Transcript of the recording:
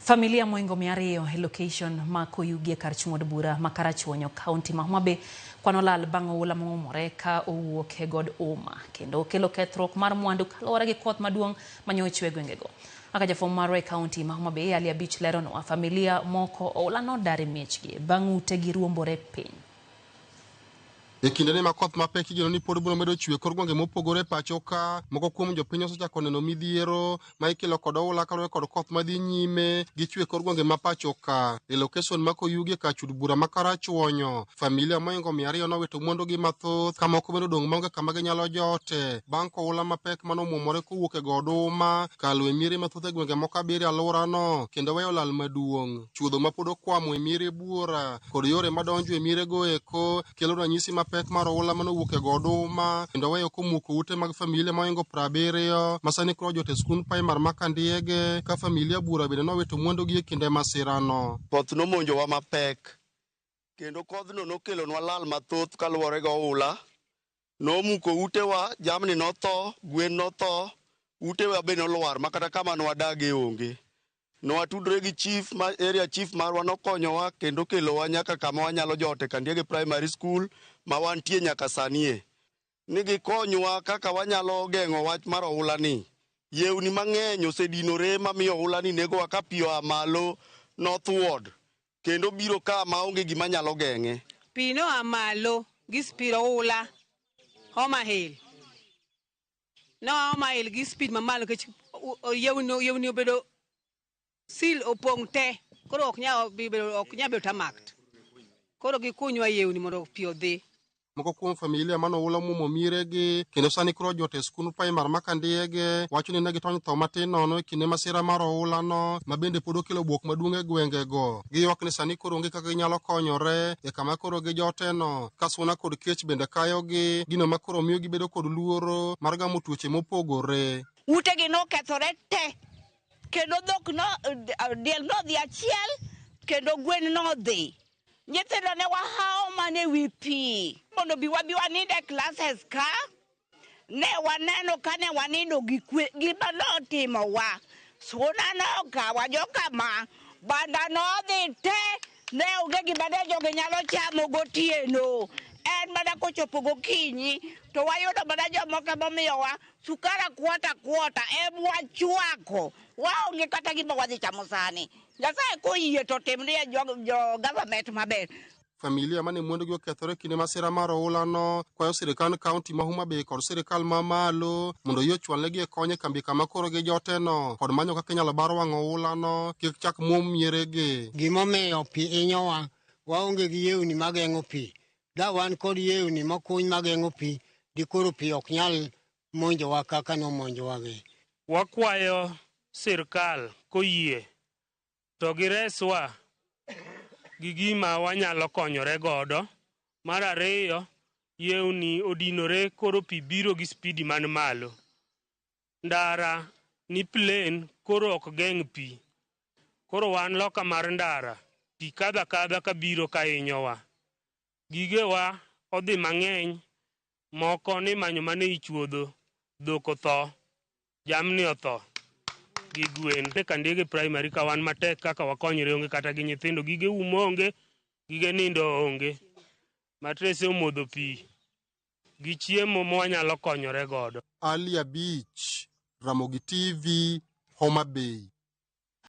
Familia moingo 200 e location ma Koyugi kar chung'od bura ma Karachuonyo County ma Homa Bay kwano lal bang' oula mong'umore ka owuok e god Uma kendo kelo kethruok mar mwandu kaluwore gi koth maduong' manyo chwe gwengego. Aka jafwambo marwa e County ma Homa Bay Ali Abich leronwa familia moko oula nodar e miechgi bang' utegi ruombore piny. E kindeni ma koth mapek igeno ni pod biro medo chwe kor gwenge mopogore pacho ka moko kuom jopiny osechako neno midhiero ma ikelo kod oula kaluwore kod koth madhi nyime gi chwe kor gwenge ma pacho ka. E location ma Koyugi kar chud bura ma Karachuonyo, familia moingo 200 nowito mwandugi mathoth ka moko bende odong' maonge kama ginyalo jote bang' koula mapek manomwomore kowuok e god Uma kalo e miere mathoth e gwenge moko abiriyo e alworano kendo weyo lal maduong'. Chuodho ma pod okwamo e miere buora kod yore madonjo e mierego eko kelo ranyisi pek mar oula manowuok e god Uma kendo weyo komuko ute mag familia moingo 70 ma sani koro jot e skund primar ma Kandiege ka familia bura bende nowito mwandugi e kinde masirano. Koth nomonjowa mapek kendo kodhno nokelonwa lal mathoth kaluwore gi oula. Nomuko utewa, jamni notho, gwen notho, utewa be nolwar makata kama nwadage onge. Nwatudre gi chief area chief marwa nokonyowa kendo kelowa nyaka kama wanyalo jote Kandiege Primary School ma wantie nyaka sanie. Nigi konywa kaka wanyalo geng'o wach mar oula ni. Yewni mang'eny osedinore mamiyo oula ni negowa ka pi oa malo northward kendo biro ka maonge gima nyalo geng'e. Pi noa malo gi speed oula Homa Hill. Homa Hill gi speed mamalo kech yewni obedo sil opong' te koro ok nya bedo tamakt. Koro gikunywa yewni mondo pi odhi. Moko kuom familia mano oula muomo miregi kendo sani koro jot e skund primar ma Kandiege wacho ni ne gitony tho matin nono e kinde masira mar oulano ma bende pod okelo buok maduong' e gwengego. Giywak ni sani koro onge kaka ginyalo konyore e kama koro gijoteno ka suna kod kech bende kayogi, gino ma koro miyo gibedo kod luoro mar gamo tuoche mopogore. Utegi nokethore te kendo dhok diel nodhi achiel kendo gwen nodhi. Nyithindo ne wahao mane wi pi mondo biwa ninde classes ka ne waneno ka ne wanindo gima notimowa. Suna nokawa jokama banda nodhi te ne onge gima ne jogi nyalo chamo gotieno. En mana kochopo gokinyi to wayudo mana jomoko momiyowa sukara kwota wachwako waonge kata gima wadhi chamo sani. Nyasaye koyie to timnie jo government maber. Familia mane mwandugi okethore kinde masira mar oulano kwayo sirikal kaunti ma Homa Bay kod sirikal ma malo mondo yie ochwalnegi e konye kambi kama koro gijoteno kod manyo kaka inyalo bar wang'o oulano kik chak muom mieregi. Gimomiyo pi inyowa waonge gi yewni mageng'o pi. Da wan kod yewni makuny mageng'o pi dikoro pi ok nyal monjowa kaka nomonjowagi. Wakwayo sirikal koyie to gireswa gi gima wanyalo konyore godo. Mar ariyo, yewni odinore koro pi biro gi spidi man malo. Ndara ni plain koro ok geng' pi. Koro wan loka mar ndara pi kadha ka biro ka inyowa. Gigewa odhi mang'eny, moko ni manyo mane ichuodho, dhok otho, jamni otho gi gwen. E Kandiege Primary ka wan matek kaka wakonyre onge kata gi nyithindo, gige umo onge, gige nindo onge, matrese omodho pi gi chiemo mwanyalo konyore godo. Ali Abich, Ramogi TV, Homa Bay.